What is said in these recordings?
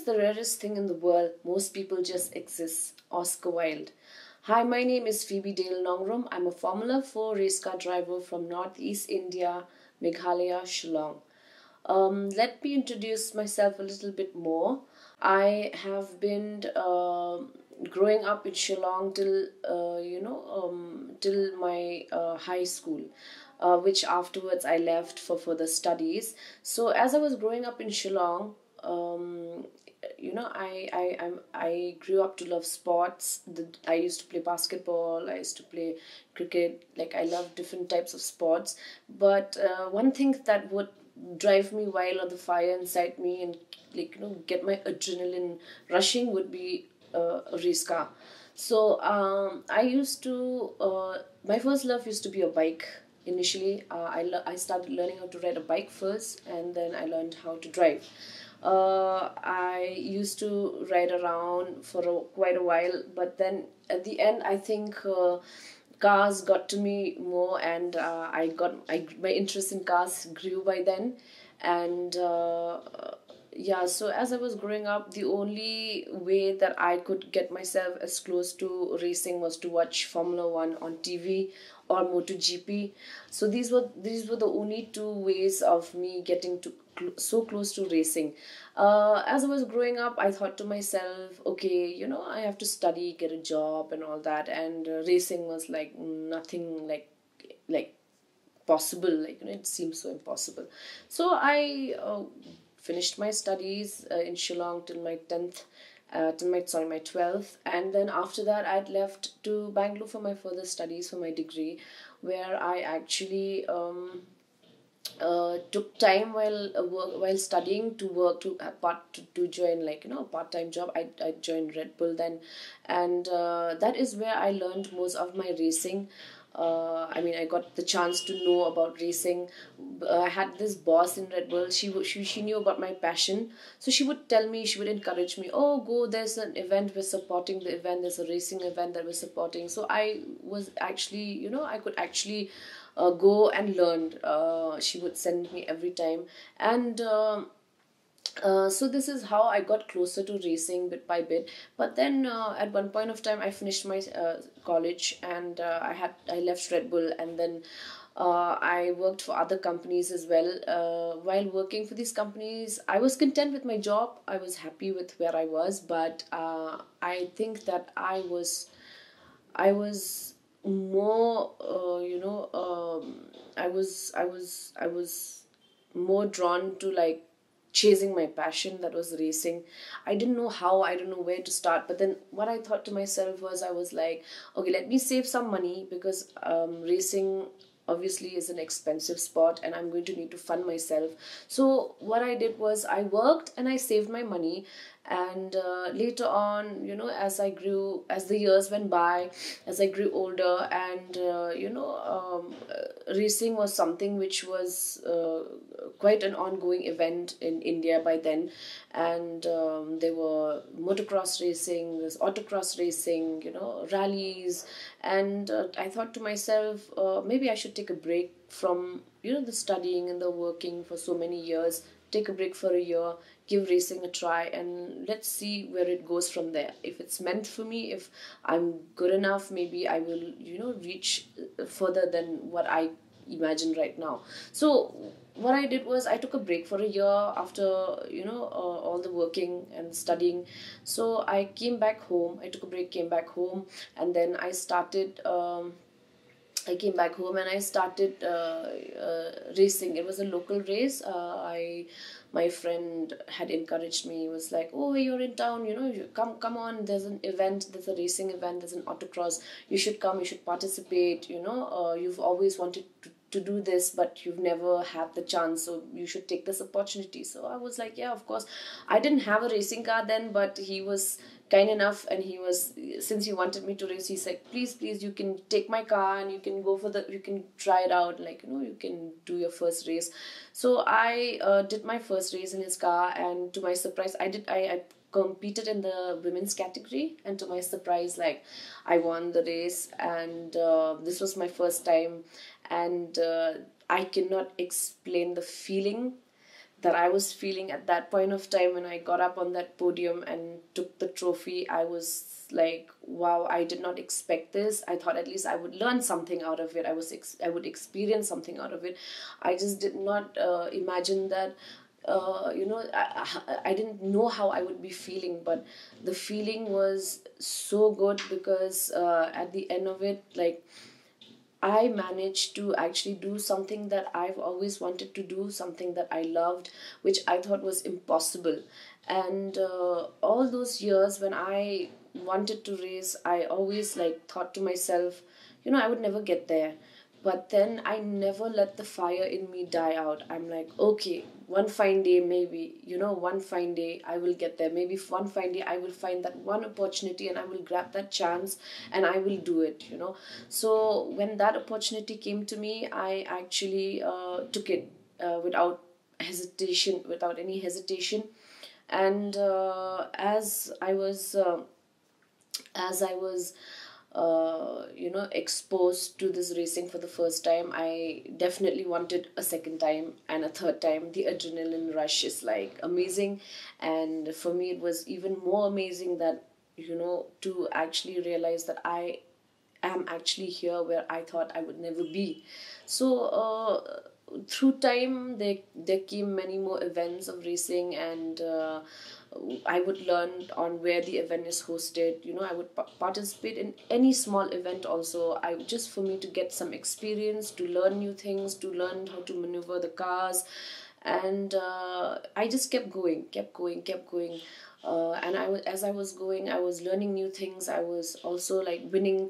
the rarest thing in the world? Most people just exist. Oscar Wilde. Hi, my name is Phoebe Nongrum. I'm a Formula 4 race car driver from Northeast India, Meghalaya, Shillong. Let me introduce myself a little bit more. I have been growing up in Shillong till my high school, which afterwards I left for further studies. So as I was growing up in Shillong, I grew up to love sports. I used to play basketball. I used to play cricket. Like, I love different types of sports. But one thing that would drive me wild, or the fire inside me, and get my adrenaline rushing, would be a race car. So I used to my first love used to be a bike. Initially, I started learning how to ride a bike first, and then I learned how to drive. I used to ride around for quite a while, but then at the end, I think cars got to me more, and my interest in cars grew by then. And yeah, so as I was growing up, the only way that I could get myself as close to racing was to watch Formula 1 on TV or MotoGP. So these were the only two ways of me getting to so close to racing. As I was growing up, I thought to myself, okay, I have to study, get a job and all that, and racing was like nothing like possible. It seemed so impossible. So I finished my studies in Shillong till my 10th, my 12th, and then after that I'd left to Bangalore for my further studies for my degree, where I actually took time while studying to work to join a part-time job. I joined Red Bull then, and that is where I learned most of my racing. I got the chance to know about racing. I had this boss in Red Bull. She knew about my passion, so she would tell me, she would encourage me. Oh, go! There's an event, we're supporting the event. There's a racing event that we're supporting. So I was actually, I could actually go and learn. She would send me every time, and so this is how I got closer to racing bit by bit. But then at one point of time, I finished my college, and I left Red Bull, and then I worked for other companies as well. While working for these companies, I was content with my job. I was happy with where I was, but I think that I was more I was more drawn to chasing my passion, that was racing. I didn't know how, I don't know where to start, but then what I thought to myself was, I was like, okay, let me save some money, because racing obviously is an expensive sport, and I'm going to need to fund myself. So what I did was, I worked and I saved my money, and later on, as the years went by, as I grew older, and racing was something which was quite an ongoing event in India by then. And there were motocross racing, there's autocross racing, rallies. And I thought to myself, maybe I should take a break from the studying and the working for so many years. Take a break for a year, give racing a try, and let's see where it goes from there. If it's meant for me, if I'm good enough, maybe I will reach further than what I imagine right now. So what I did was, I took a break for a year after all the working and studying. So I came back home. I took a break, came back home, and then I started I came back home and I started racing. It was a local race. My friend had encouraged me. He was like, "Oh, you're in town, you come on. There's an event. There's a racing event. There's an autocross. You should come. You should participate. You've always wanted to do this, but you've never had the chance. So you should take this opportunity." So I was like, "Yeah, of course." I didn't have a racing car then, but he was kind enough, and since he wanted me to race, he said, please, you can take my car and you can you can try it out, you can do your first race. So I did my first race in his car, and to my surprise, I competed in the women's category, and to my surprise, I won the race, and this was my first time, and I cannot explain the feeling that I was feeling at that point of time when I got up on that podium and took the trophy. I was like, wow, I did not expect this. I thought at least I would learn something out of it. I would experience something out of it. I just did not imagine that. I didn't know how I would be feeling, but the feeling was so good because at the end of it, like, I managed to actually do something that I've always wanted to do, something that I loved, which I thought was impossible. And all those years when I wanted to race, I always like thought to myself, I would never get there. But then I never let the fire in me die out. I'm like, okay, one fine day, maybe, one fine day I will get there. Maybe one fine day I will find that one opportunity and I will grab that chance and I will do it. So when that opportunity came to me, I actually took it without hesitation, without any hesitation. And as I was exposed to this racing for the first time, I definitely wanted a second time and a third time. The adrenaline rush is like amazing, and for me it was even more amazing that to actually realize that I am actually here where I thought I would never be. So through time there came many more events of racing, and I would learn on where the event is hosted. I would participate in any small event also. I just for me to get some experience, to learn new things, to learn how to maneuver the cars, and I just kept going. And as I was going, I was learning new things. I was also like winning,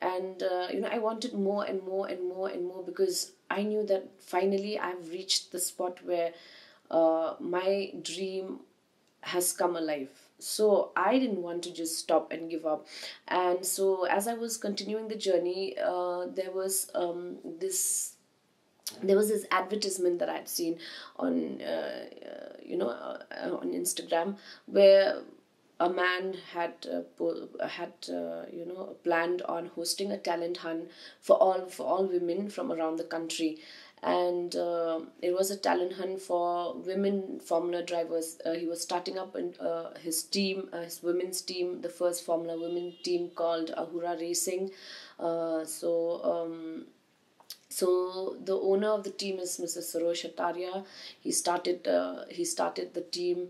and I wanted more and more and more and more, because I knew that finally I've reached the spot where my dream has come alive. So I didn't want to just stop and give up. And so as I was continuing the journey, there was this advertisement that I'd seen on on Instagram, where a man had planned on hosting a talent hunt for all women from around the country. And it was a talent hunt for women Formula drivers. He was starting up his team, his women's team, the first Formula women team called Ahura Racing. So the owner of the team is Mr. Sarosh Ataria. He started the team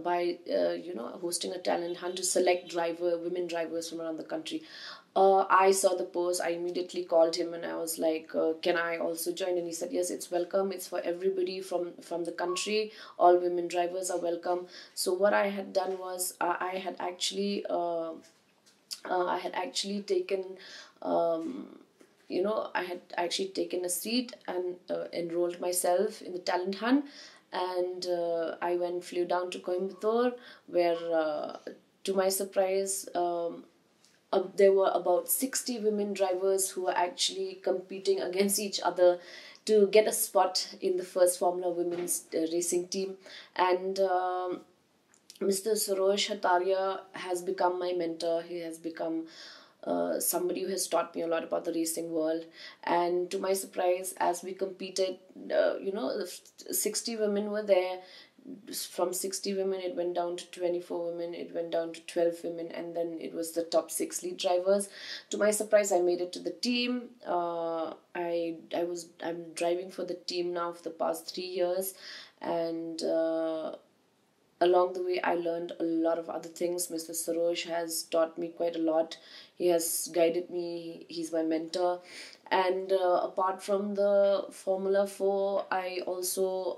by hosting a talent hunt to select women drivers from around the country. I saw the post. I immediately called him and I was like, can I also join? And he said, yes, it's welcome. It's for everybody from the country. All women drivers are welcome. So what I had done was I had actually taken I had actually taken a seat and enrolled myself in the talent hunt. And I flew down to Coimbatore, where to my surprise, there were about 60 women drivers who were actually competing against each other to get a spot in the first Formula Women's racing team. And Mr. Sarosh Hataria has become my mentor. He has become somebody who has taught me a lot about the racing world. And to my surprise, as we competed, 60 women were there. From 60 women, it went down to 24 women, it went down to 12 women, and then it was the top 6 lead drivers. To my surprise, I made it to the team. I'm driving for the team now for the past 3 years, and along the way, I learned a lot of other things. Mr. Sarosh has taught me quite a lot. He has guided me. He's my mentor. And apart from the Formula 4, I also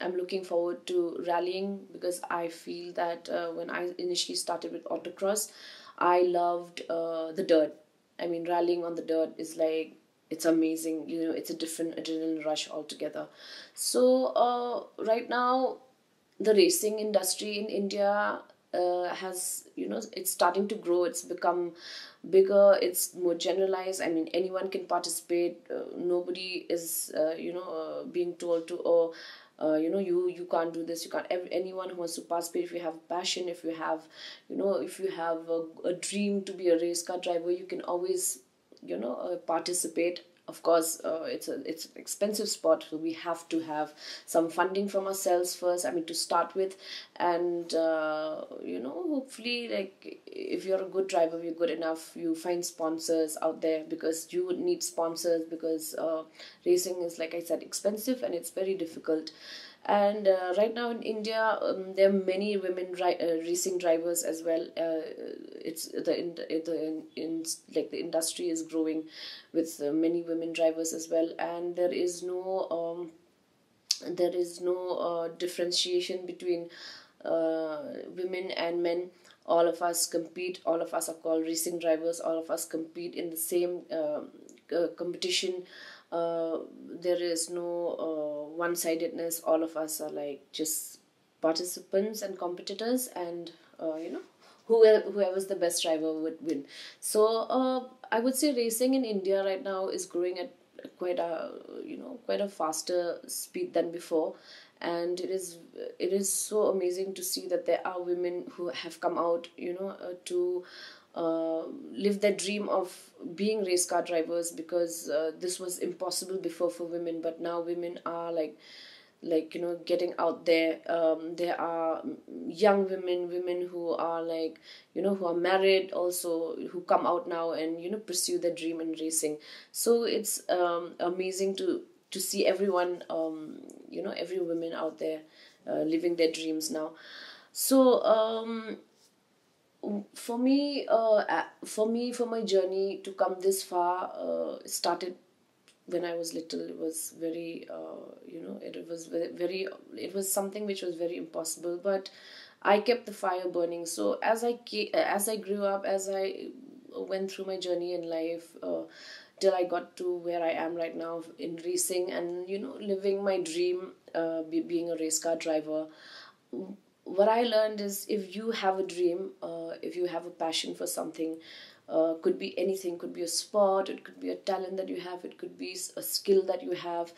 am looking forward to rallying, because I feel that when I initially started with autocross, I loved the dirt. I mean, rallying on the dirt is like, it's amazing. It's a different adrenaline rush altogether. So right now, the racing industry in India has, it's starting to grow. It's become bigger. It's more generalized. I mean, anyone can participate. Nobody is, being told to, you can't do this. You can't. Anyone who wants to participate, if you have passion, if you have a dream to be a race car driver, you can always, participate. of course, it's an expensive sport, so we have to have some funding from ourselves first. I mean, to start with, and hopefully, like if you're a good driver, you're good enough, you find sponsors out there, because you would need sponsors, because racing is, like I said, expensive and it's very difficult. And right now in India, there are many women racing drivers as well. It's like the industry is growing with many women drivers as well, and there is no differentiation between women and men. All of us compete. All of us are called racing drivers. All of us compete in the same competition. There is no one-sidedness. All of us are like just participants and competitors, and whoever's the best driver would win. So I would say racing in India right now is growing at quite a faster speed than before, and it is so amazing to see that there are women who have come out, to live their dream of being race car drivers, because this was impossible before for women, but now women are getting out there. There are young women who are who are married also, who come out now and pursue their dream in racing. So it's amazing to see everyone, every woman out there living their dreams now. So for my journey to come this far, it started when I was little. It was very, it was something which was very impossible, but I kept the fire burning. So as I grew up, as I went through my journey in life, till I got to where I am right now in racing, and living my dream, being a race car driver. What I learned is, if you have a dream, if you have a passion for something, could be anything, could be a sport, it could be a talent that you have, it could be a skill that you have.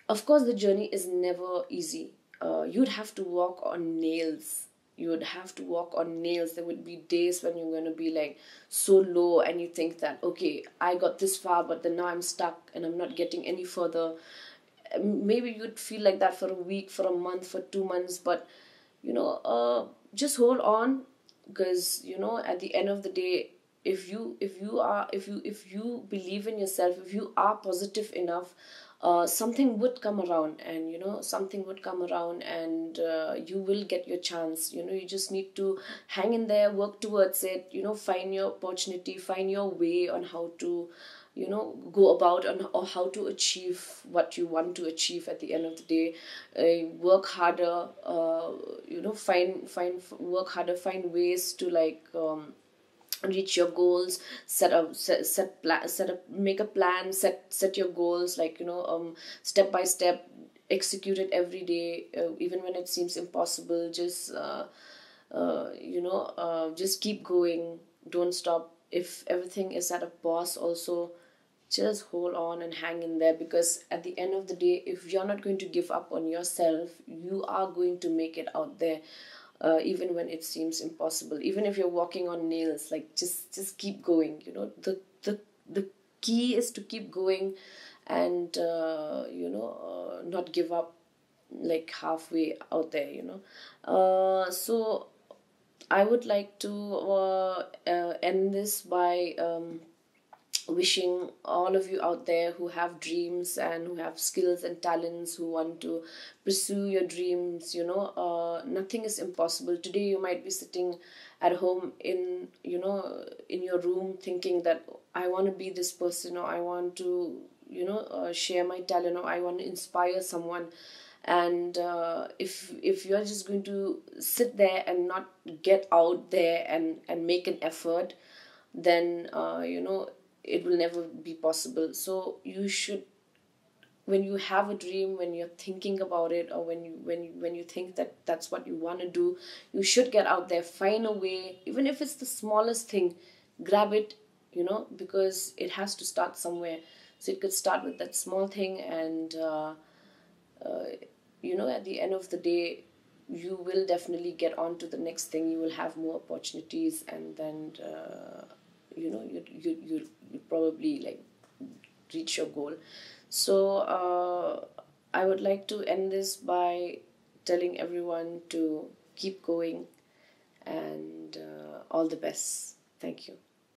Of course, the journey is never easy. You'd have to walk on nails. You would have to walk on nails. There would be days when you're going to be like so low, and you think that, okay, I got this far, but then now I'm stuck and I'm not getting any further. Maybe you'd feel like that for a week, for a month, for 2 months, but just hold on, because at the end of the day, if you believe in yourself, if you are positive enough, something would come around, and you will get your chance. You just need to hang in there, work towards it, find your opportunity, find your way on how to go about, or how to achieve what you want to achieve at the end of the day. Work harder, work harder, find ways to reach your goals, make a plan, set your goals, step by step, execute it every day, even when it seems impossible. Just keep going, don't stop. If everything is at a pause also, just hold on and hang in there, because at the end of the day, if you're not going to give up on yourself, you are going to make it out there, even when it seems impossible. Even if you're walking on nails, just keep going. The key is to keep going, and not give up halfway out there. So I would like to end this by wishing all of you out there who have dreams and who have skills and talents, who want to pursue your dreams. Nothing is impossible. Today you might be sitting at home in your room, thinking that I want to be this person, or I want to share my talent, or I want to inspire someone. And if you're just going to sit there and not get out there and make an effort, then it will never be possible. So you should, when you have a dream, when you're thinking about it, or when you think that that's what you want to do, you should get out there, find a way, even if it's the smallest thing, grab it, because it has to start somewhere. So it could start with that small thing, and at the end of the day, you will definitely get on to the next thing. You will have more opportunities, and then you probably like reach your goal. So I would like to end this by telling everyone to keep going, and all the best. Thank you.